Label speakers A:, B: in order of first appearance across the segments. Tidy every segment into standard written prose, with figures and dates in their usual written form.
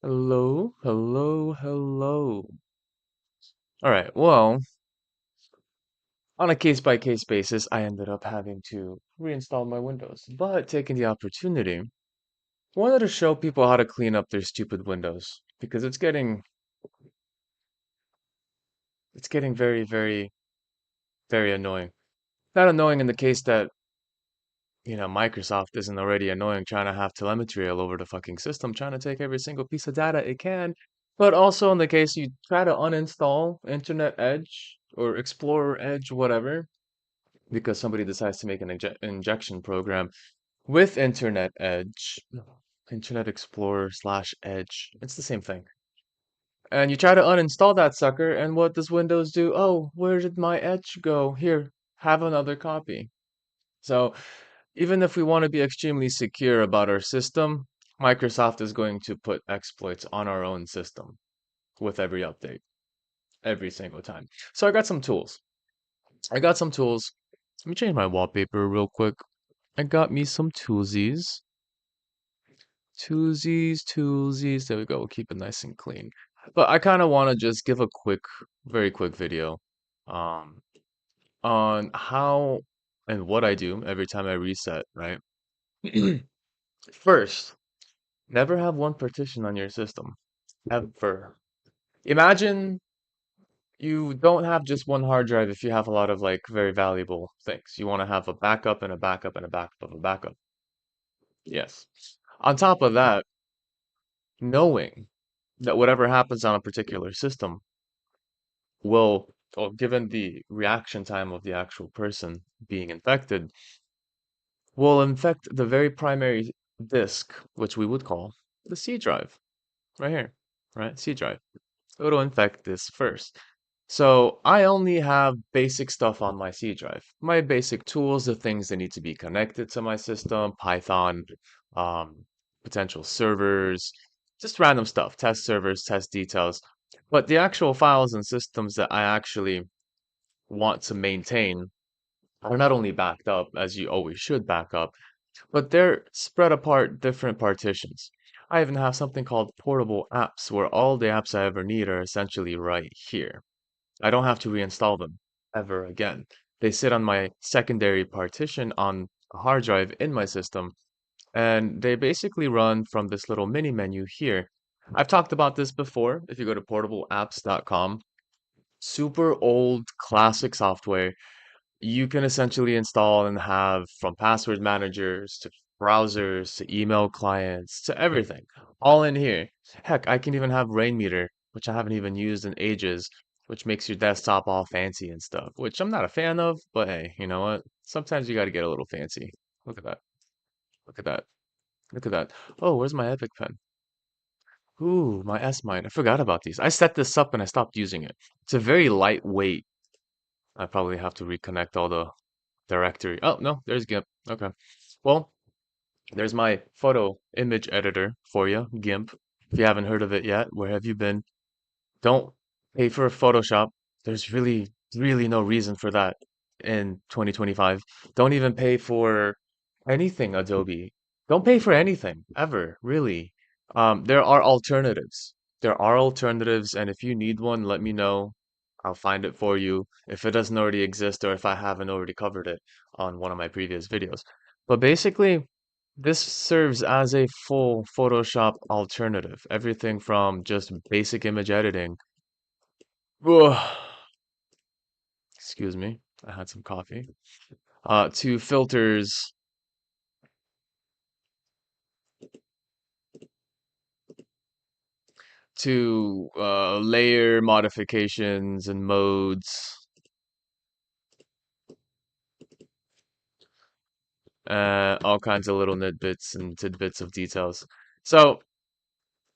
A: Hello, hello, hello. All right, well, on a case-by-case basis, I ended up having to reinstall my Windows, but taking the opportunity, wanted to show people how to clean up their stupid Windows because it's getting very, very, very annoying. Not annoying in the case that, Microsoft isn't already annoying trying to have telemetry all over the fucking system, trying to take every single piece of data it can, but also in the case you try to uninstall Internet Edge or Explorer Edge, whatever, because somebody decides to make an injection program with Internet Edge, Internet Explorer slash Edge. It's the same thing. And you try to uninstall that sucker, and what does Windows do? Oh, where did my Edge go? Here, have another copy. So even if we want to be extremely secure about our system, Microsoft is going to put exploits on our own system with every update, every single time. So I got some tools. I got some tools. Let me change my wallpaper real quick. I got me some toolsies. Toolsies. There we go. We'll keep it nice and clean. But I kind of want to just give a very quick video um, on how and what I do every time I reset, right? First, never have one partition on your system. Ever. Imagine you don't have just one hard drive if you have a lot of like very valuable things. You want to have a backup and a backup and a backup of a backup. Yes. On top of that, knowing that whatever happens on a particular system will, or given the reaction time of the actual person being infected, will infect the very primary disk, which we would call the C drive, right here, right? C drive. It'll infect this first. So I only have basic stuff on my C drive. My basic tools, the things that need to be connected to my system, Python, um, potential servers, just random stuff, test servers, test details. But the actual files and systems that I actually want to maintain are not only backed up, as you always should back up, but they're spread apart different partitions. I even have something called portable apps, where all the apps I ever need are essentially right here. I don't have to reinstall them ever again. They sit on my secondary partition on a hard drive in my system, and they basically run from this little mini menu here. I've talked about this before. If you go to portableapps.com, super old classic software, you can essentially install and have from password managers to browsers to email clients to everything all in here. Heck, I can even have Rainmeter, which I haven't even used in ages, which makes your desktop all fancy and stuff, which I'm not a fan of, but hey, you know what? Sometimes you got to get a little fancy. Look at that. Look at that. Look at that. Oh, where's my Epic pen? Ooh, my S mine. I forgot about these. I set this up and I stopped using it. It's a very lightweight. I probably have to reconnect all the directory. Oh, no, there's GIMP. Okay. Well, there's my photo image editor for you, GIMP. If you haven't heard of it yet, where have you been? Don't pay for Photoshop. There's really no reason for that in 2025. Don't even pay for anything Adobe. Don't pay for anything ever, really. There are alternatives. There are alternatives, and if you need one, let me know. I'll find it for you if it doesn't already exist or if I haven't already covered it on one of my previous videos. But basically, this serves as a full Photoshop alternative. Everything from just basic image editing. Ugh, excuse me, I had some coffee. To filters, to layer modifications and modes, all kinds of little nitbits and tidbits of details. So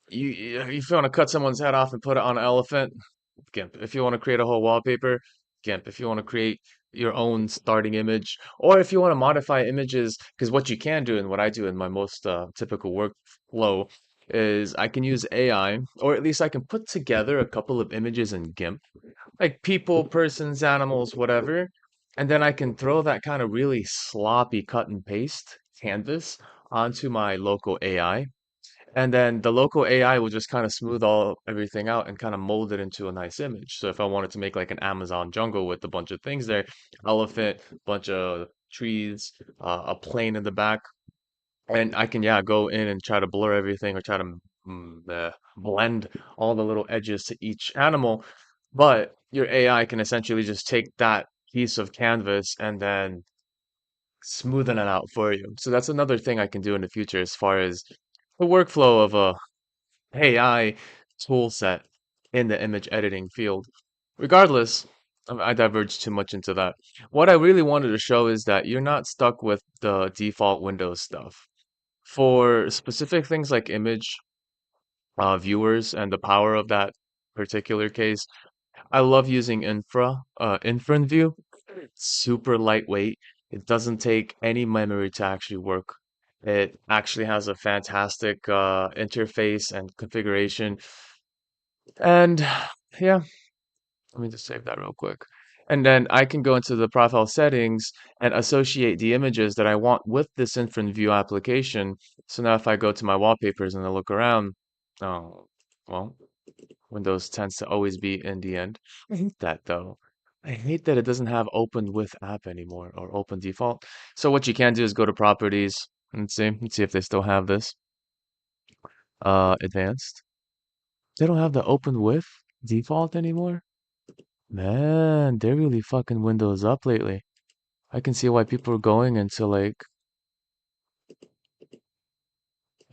A: if you want to cut someone's head off and put it on an elephant, GIMP. If you want to create a whole wallpaper, GIMP. If you want to create your own starting image, or if you want to modify images, because what you can do and what I do in my most typical workflow is I can use AI, or at least I can put together a couple of images in GIMP, like people, persons, animals, whatever, and then I can throw that kind of really sloppy cut and paste canvas onto my local AI And then the local AI will just kind of smooth all everything out and kind of mold it into a nice image. So if I wanted to make like an Amazon jungle with a bunch of things there, elephant, bunch of trees, a plane in the back, and I can, yeah, go in and try to blur everything or try to blend all the little edges to each animal. But your AI can essentially just take that piece of canvas and then smoothen it out for you. So that's another thing I can do in the future as far as the workflow of a AI tool set in the image editing field. Regardless, I diverged too much into that. What I really wanted to show is that you're not stuck with the default Windows stuff. For specific things like image viewers and the power of that particular case, I love using Inference View. It's super lightweight. It doesn't take any memory to actually work. It actually has a fantastic interface and configuration. And yeah, let me just save that real quick. And then I can go into the profile settings and associate the images that I want with this Inference View application. So now if I go to my wallpapers and I look around, oh, well, Windows tends to always be in the end. I hate that though. I hate that it doesn't have open with app anymore or open default. So what you can do is go to properties. Let's see if they still have this. Advanced. They don't have the open with default anymore. Man, they're really fucking Windows up lately. I can see why people are going into like,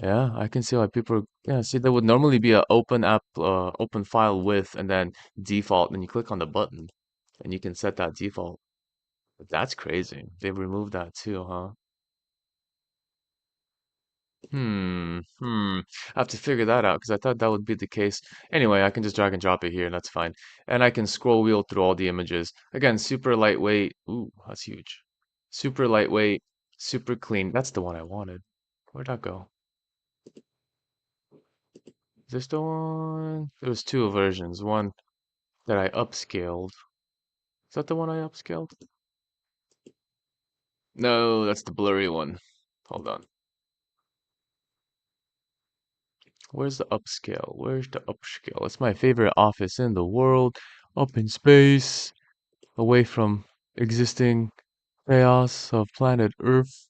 A: yeah, I can see why people are, yeah, see, there would normally be a open app, open file with, and then default, and you click on the button, and you can set that default. But that's crazy. They removed that too, huh? I have to figure that out because I thought that would be the case. Anyway, I can just drag and drop it here, and that's fine. And I can scroll wheel through all the images. Again, super lightweight. Ooh, that's huge. Super lightweight, super clean. That's the one I wanted. Where'd that go? Is this the one? There was two versions. One that I upscaled. Is that the one I upscaled? No, that's the blurry one. Hold on. Where's the upscale? Where's the upscale? It's my favorite office in the world. Up in space, away from existing chaos of planet Earth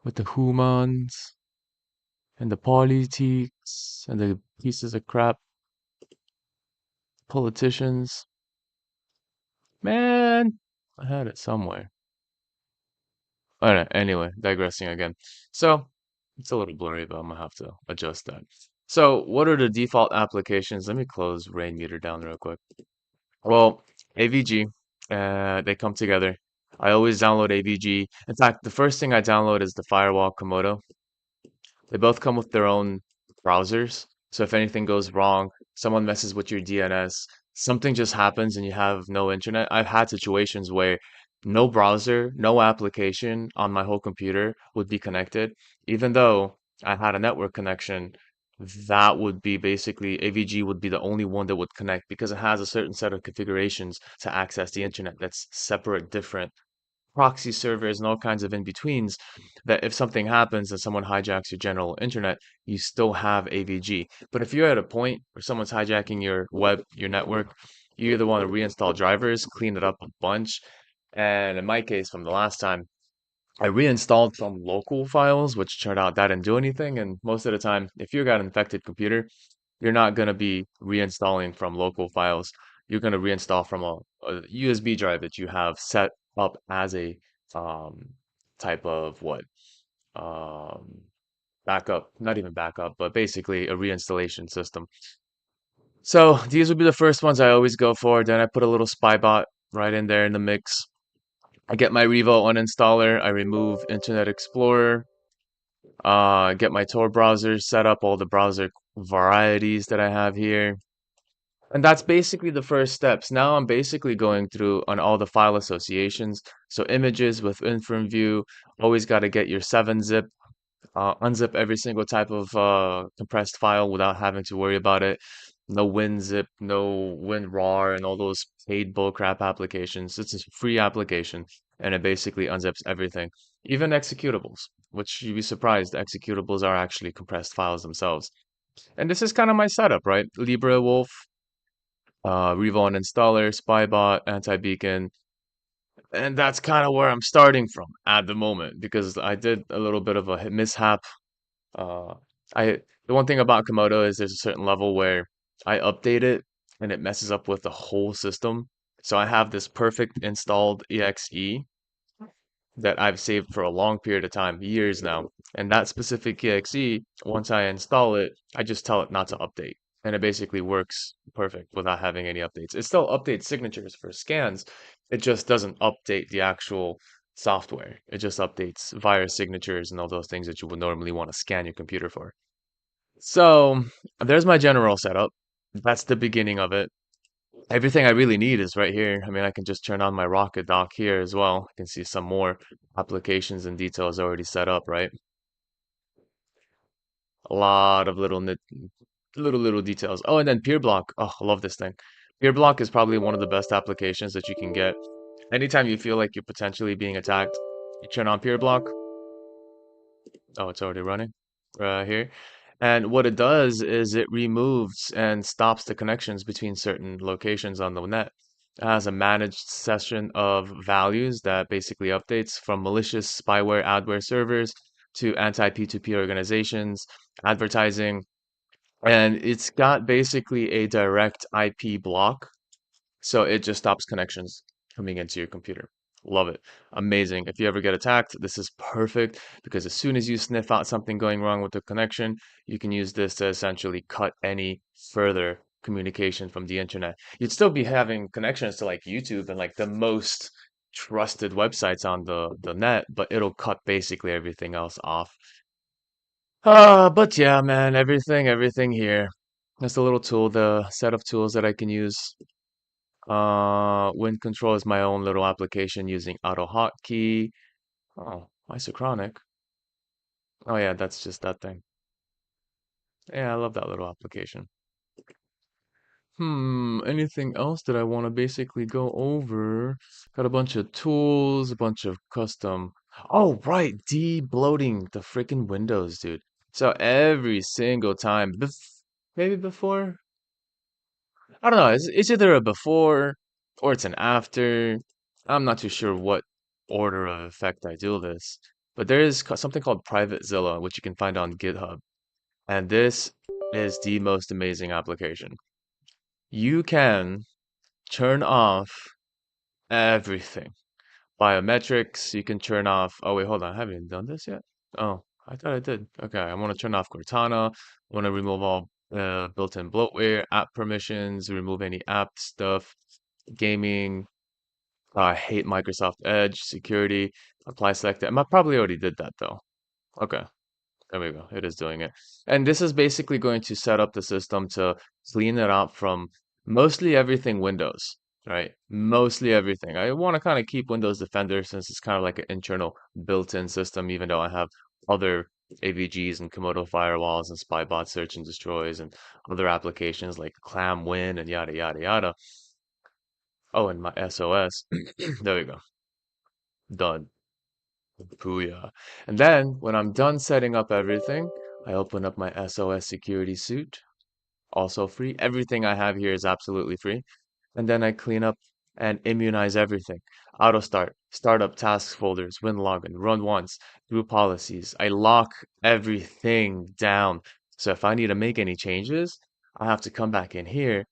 A: with the humans and the politics and the pieces of crap politicians. Man, I had it somewhere. Alright, anyway, digressing again. So, it's a little blurry, but I'm gonna have to adjust that. So, what are the default applications? Let me close rain meter down real quick. Well, AVG, they come together. I always download AVG. In fact, the first thing I download is the Firewall Komodo. They both come with their own browsers. So if anything goes wrong, someone messes with your DNS, something just happens and you have no internet. I've had situations where no browser, no application on my whole computer would be connected, even though I had a network connection. That would be basically AVG would be the only one that would connect because it has a certain set of configurations to access the internet that's separate, different proxy servers and all kinds of in-betweens that if something happens and someone hijacks your general internet, you still have AVG. But if you're at a point where someone's hijacking your web, your network, you either want to reinstall drivers, clean it up a bunch. And in my case, from the last time, I reinstalled some local files, which turned out that didn't do anything. And most of the time, if you got an infected computer, you're not going to be reinstalling from local files. You're going to reinstall from a USB drive that you have set up as a um, type of what? Um, backup, not even backup, but basically a reinstallation system. So these would be the first ones I always go for. Then I put a little spy bot right in there in the mix. I get my Revo uninstaller. I remove Internet Explorer. Get my Tor browser set up, all the browser varieties that I have here. And that's basically the first steps. Now I'm basically going through on all the file associations. So images with Inference View, always got to get your 7-zip, unzip every single type of compressed file without having to worry about it. no WinZip, no WinRAR, and all those paid bullcrap applications. It's a free application, and it basically unzips everything, even executables, which you'd be surprised, executables are actually compressed files themselves. And this is kind of my setup, right? LibreWolf, Revon installer, Spybot, anti-beacon, and that's kind of where I'm starting from at the moment because I did a little bit of a mishap. Uh, I The one thing about Komodo is there's a certain level where I update it and it messes up with the whole system. So I have this perfect installed exe that I've saved for a long period of time, years now. And that specific exe, once I install it, I just tell it not to update. And it basically works perfect without having any updates. It still updates signatures for scans. It just doesn't update the actual software. It just updates virus signatures and all those things that you would normally want to scan your computer for. So there's my general setup. That's the beginning of it. Everything I really need is right here. I mean, I can just turn on my Rocket dock here as well. I can see some more applications and details already set up, right? A lot of little details. Oh, and then Peer Block. Oh, I love this thing. Peer Block is probably one of the best applications that you can get. Anytime you feel like you're potentially being attacked, you turn on Peer Block. Oh, it's already running right here. And what it does is it removes and stops the connections between certain locations on the net. It has a managed session of values that basically updates from malicious spyware adware servers to anti-P2P organizations, advertising, and it's got basically a direct IP block so it just stops connections coming into your computer. Love it. Amazing. If you ever get attacked, this is perfect because as soon as you sniff out something going wrong with the connection, you can use this to essentially cut any further communication from the internet. You'd still be having connections to like YouTube and like the most trusted websites on the net, but it'll cut basically everything else off. But yeah, man, everything here. That's a little tool, the set of tools that I can use. Wind control is my own little application using auto hotkey. Oh, isochronic. Oh yeah, that's just that thing. Yeah, I love that little application. Anything else that I want to basically go over? Got a bunch of tools, a bunch of custom. Oh, right, de-bloating the freaking windows, dude. So every single time, maybe before, I don't know. It's either a before or it's an after. I'm not too sure what order of effect I do this, but there is something called Private Zilla, which you can find on GitHub. And this is the most amazing application. You can turn off everything. Biometrics, you can turn off. Oh, wait, hold on. I haven't even done this yet. Oh, I thought I did. Okay, I want to turn off Cortana. I want to remove all built-in bloatware, app permissions, remove any app stuff, gaming. I hate Microsoft Edge, security, apply select. I probably already did that though. Okay. There we go. It is doing it. And this is basically going to set up the system to clean it up from mostly everything Windows, right? Mostly everything. I want to kind of keep Windows Defender since it's kind of like an internal built-in system, even though I have other AVGs and Komodo firewalls and Spybot search and destroys and other applications like ClamWin and yada yada yada. Oh, and my SOS. There we go. Done. Booyah. And then when I'm done setting up everything, I open up my SOS security suite, also free. Everything I have here is absolutely free. And then I clean up and immunize everything. Auto start, startup tasks folders, win login, run once, group policies. I lock everything down. So if I need to make any changes, I have to come back in here.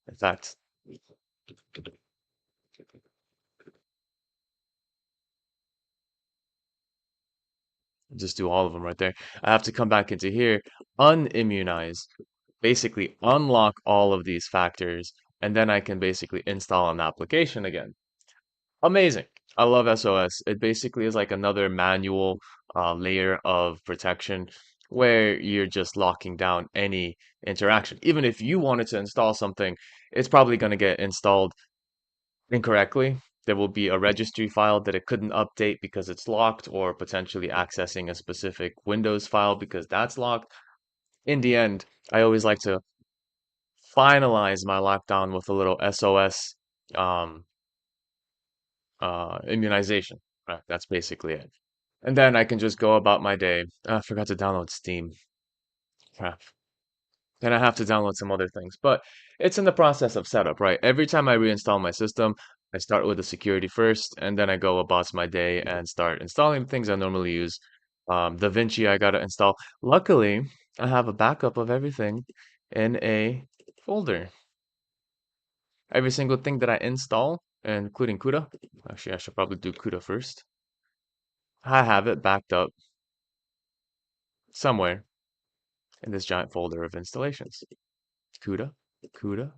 A: In fact, just do all of them right there. I have to come back into here, unimmunize, basically unlock all of these factors, and then I can basically install an application again. Amazing. I love SOS. It basically is like another manual layer of protection where you're just locking down any interaction. Even if you wanted to install something, it's probably going to get installed incorrectly. There will be a registry file that it couldn't update because it's locked, or potentially accessing a specific Windows file because that's locked. In the end, I always like to finalize my lockdown with a little SOS um, immunization. Right, that's basically it. And then I can just go about my day. I forgot to download Steam. Crap. Then I have to download some other things. But it's in the process of setup, right? Every time I reinstall my system, I start with the security first, and then I go about my day and start installing things I normally use. DaVinci, I gotta install. Luckily, I have a backup of everything in a folder. Every single thing that I install, including CUDA. Actually, I should probably do CUDA first. I have it backed up somewhere in this giant folder of installations. CUDA, CUDA,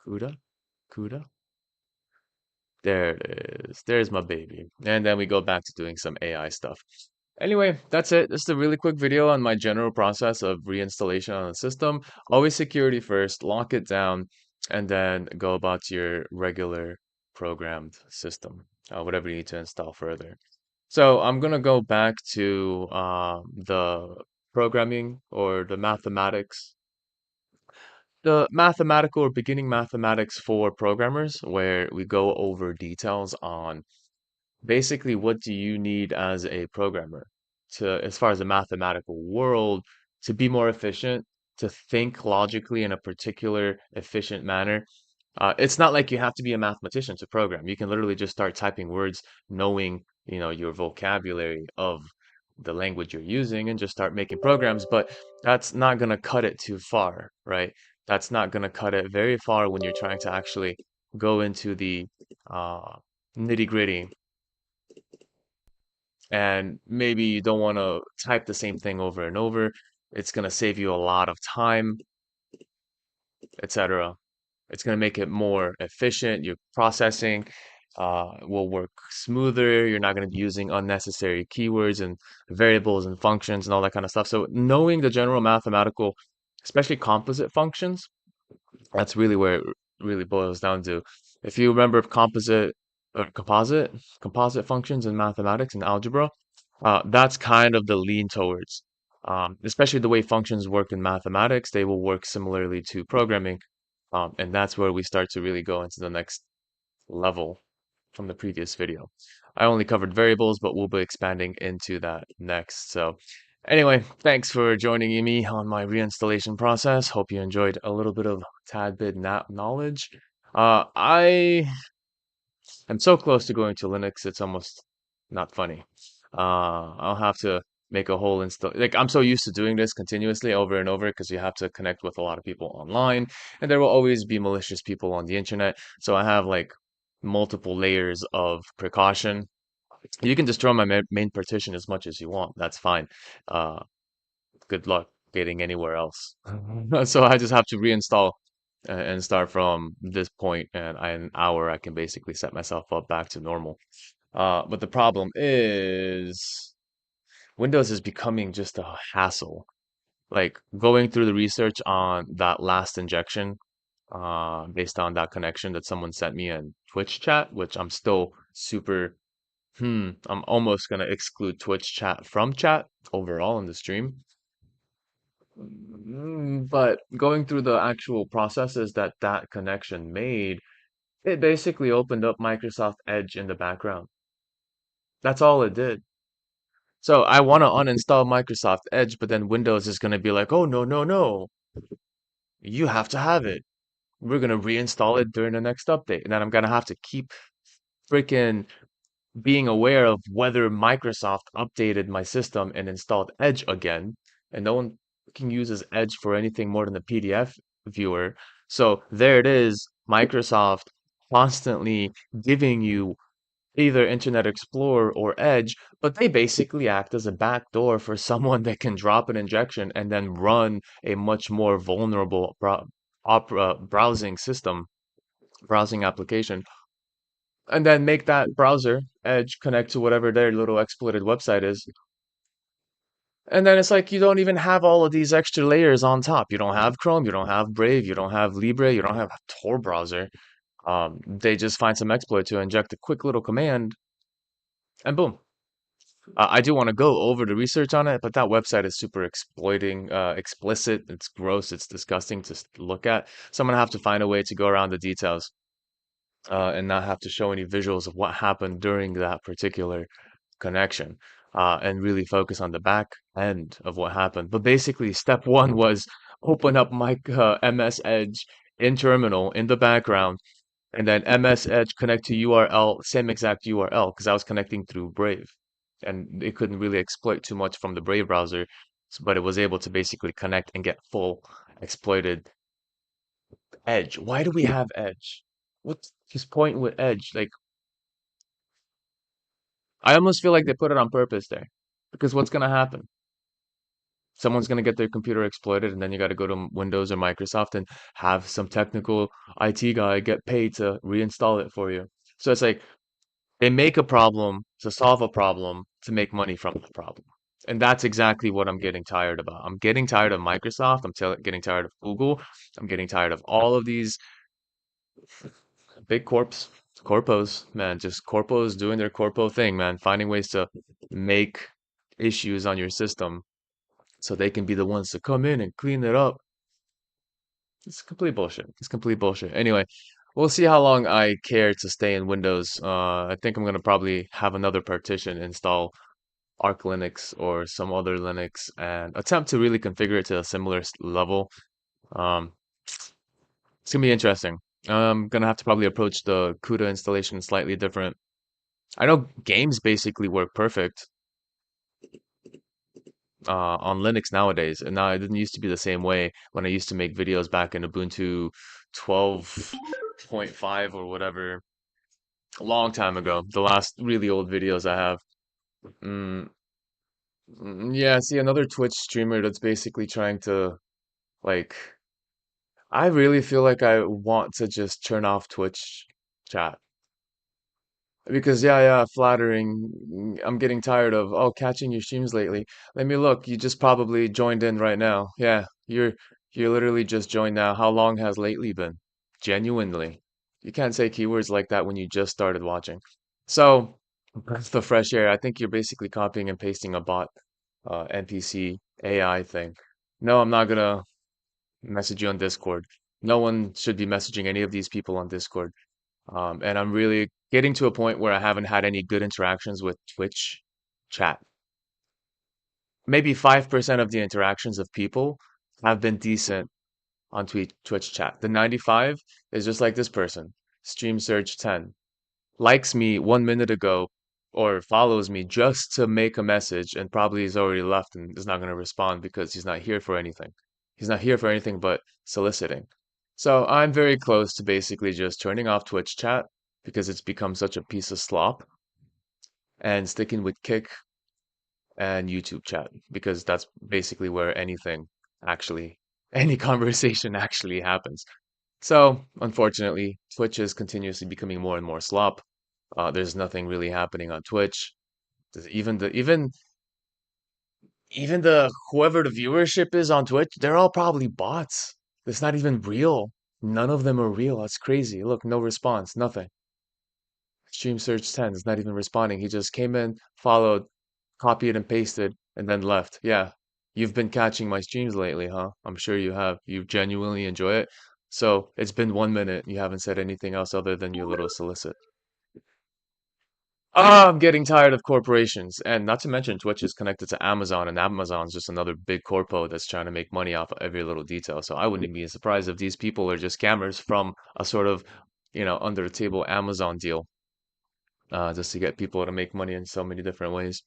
A: CUDA, CUDA. There it is. There's my baby. And then we go back to doing some AI stuff. Anyway, that's it. This is a really quick video on my general process of reinstallation on the system. Always security first, lock it down, and then go about your regular programmed system, whatever you need to install further. So I'm gonna go back to the programming or the mathematical or beginning mathematics for programmers, where we go over details on basically what do you need as a programmer to, as far as the mathematical world, to be more efficient, to think logically in a particular efficient manner. It's not like you have to be a mathematician to program. You can literally just start typing words, knowing, your vocabulary of the language you're using and just start making programs, but that's not going to cut it too far, right? That's not going to cut it very far when you're trying to actually go into the uh, nitty-gritty, and maybe you don't want to type the same thing over and over. It's going to save you a lot of time, etc. It's going to make it more efficient. Your processing will work smoother. You're not going to be using unnecessary keywords and variables and functions and all that kind of stuff. So knowing the general mathematical, especially composite functions, that's really where it really boils down to. If you remember composite functions in mathematics and algebra, that's kind of the lean towards. Especially the way functions work in mathematics, they will work similarly to programming. And that's where we start to really go into the next level from the previous video. I only covered variables, but we'll be expanding into that next. So anyway, thanks for joining me on my reinstallation process. Hope you enjoyed a little bit of tad bit knowledge. I am so close to going to Linux, it's almost not funny. I'll have to make a whole install. Like, I'm so used to doing this continuously over and over because you have to connect with a lot of people online, and there will always be malicious people on the internet. So I have like multiple layers of precaution. You can destroy my main partition as much as you want. That's fine. Uh, Good luck getting anywhere else. So I just have to reinstall and start from this point, and in an hour I can basically set myself up back to normal. But the problem is Windows is becoming just a hassle. Like going through the research on that last injection, based on that connection that someone sent me in Twitch chat, which I'm still super, I'm almost gonna exclude Twitch chat from chat overall in the stream. But going through the actual processes that that connection made, it basically opened up Microsoft Edge in the background. That's all it did. So I want to uninstall Microsoft Edge, but then Windows is going to be like, oh, no, no, no. You have to have it. We're going to reinstall it during the next update. And then I'm going to have to keep freaking being aware of whether Microsoft updated my system and installed Edge again. And no one can uses Edge for anything more than a PDF viewer. So there it is, Microsoft constantly giving you either Internet Explorer or Edge, but they basically act as a backdoor for someone that can drop an injection and then run a much more vulnerable browsing system, browsing application, and then make that browser, Edge, connect to whatever their little exploited website is. And then it's like you don't even have all of these extra layers on top. You don't have Chrome, you don't have Brave, you don't have Libre, you don't have Tor browser. They just find some exploit to inject a quick little command, and boom, I do want to go over the research on it, but that website is super explicit. It's gross. It's disgusting to look at. So I'm gonna have to find a way to go around the details, and not have to show any visuals of what happened during that particular connection, and really focus on the back end of what happened. But basically, step one was open up my MS Edge in terminal in the background, and then MS Edge connect to URL, same exact URL, because I was connecting through Brave, and it couldn't really exploit too much from the Brave browser, but it was able to basically connect and get full exploited Edge. Why do we have Edge? What's his point with Edge? Like, I almost feel like they put it on purpose there, because what's gonna happen? Someone's gonna get their computer exploited, and then you got to go to Windows or Microsoft and have some technical IT guy get paid to reinstall it for you. So it's like they make a problem to solve a problem to make money from the problem. And that's exactly what I'm getting tired about. I'm getting tired of Microsoft. Getting tired of Google. I'm getting tired of all of these big corpos, man, just corpos doing their corpo thing, man, finding ways to make issues on your system so they can be the ones to come in and clean it up. It's complete bullshit. It's complete bullshit. Anyway, we'll see how long I care to stay in Windows. I think I'm gonna probably have another partition install Arch Linux or some other Linux and attempt to really configure it to a similar level. Um, it's gonna be interesting. I'm gonna have to probably approach the CUDA installation slightly different. I know games basically work perfect on Linux nowadays, and now it didn't used to be the same way when I used to make videos back in Ubuntu 12.5 or whatever, a long time ago. The last really old videos I have. Mm, yeah, see another Twitch streamer that's basically trying to like. I really feel like I want to just turn off Twitch chat. Because yeah, flattering. I'm getting tired of catching your streams lately. Let me look. You just probably joined in right now. Yeah, you're literally just joined now. How long has lately been? Genuinely. You can't say keywords like that when you just started watching. So, breath of fresh air. I think you're basically copying and pasting a bot NPC AI thing. No, I'm not gonna message you on Discord. No one should be messaging any of these people on Discord. And I'm really getting to a point where I haven't had any good interactions with Twitch chat. Maybe 5% of the interactions of people have been decent on Twitch chat. The 95 is just like this person. Stream Surge 10 likes me 1 minute ago or follows me just to make a message and probably is already left and is not going to respond because he's not here for anything. He's not here for anything but soliciting. So I'm very close to basically just turning off Twitch chat because it's become such a piece of slop and sticking with Kick and YouTube chat because that's basically where anything actually, any conversation actually happens. So, unfortunately, Twitch is continuously becoming more and more slop. There's nothing really happening on Twitch. Even the whoever the viewership is on Twitch, they're all probably bots. It's not even real. None of them are real. That's crazy. Look, no response, nothing. Stream Search 10 is not even responding. He just came in, followed, copied and pasted, and then left. Yeah, you've been catching my streams lately, huh? I'm sure you have. You genuinely enjoy it. So it's been 1 minute. You haven't said anything else other than your little solicit. Ah, I'm getting tired of corporations. And not to mention, Twitch is connected to Amazon, and Amazon's just another big corpo that's trying to make money off of every little detail. So I wouldn't be surprised if these people are just scammers from a sort of, under the table Amazon deal, just to get people to make money in so many different ways.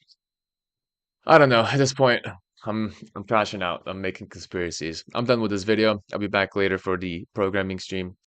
A: I don't know. At this point, I'm crashing out. I'm making conspiracies. I'm done with this video. I'll be back later for the programming stream.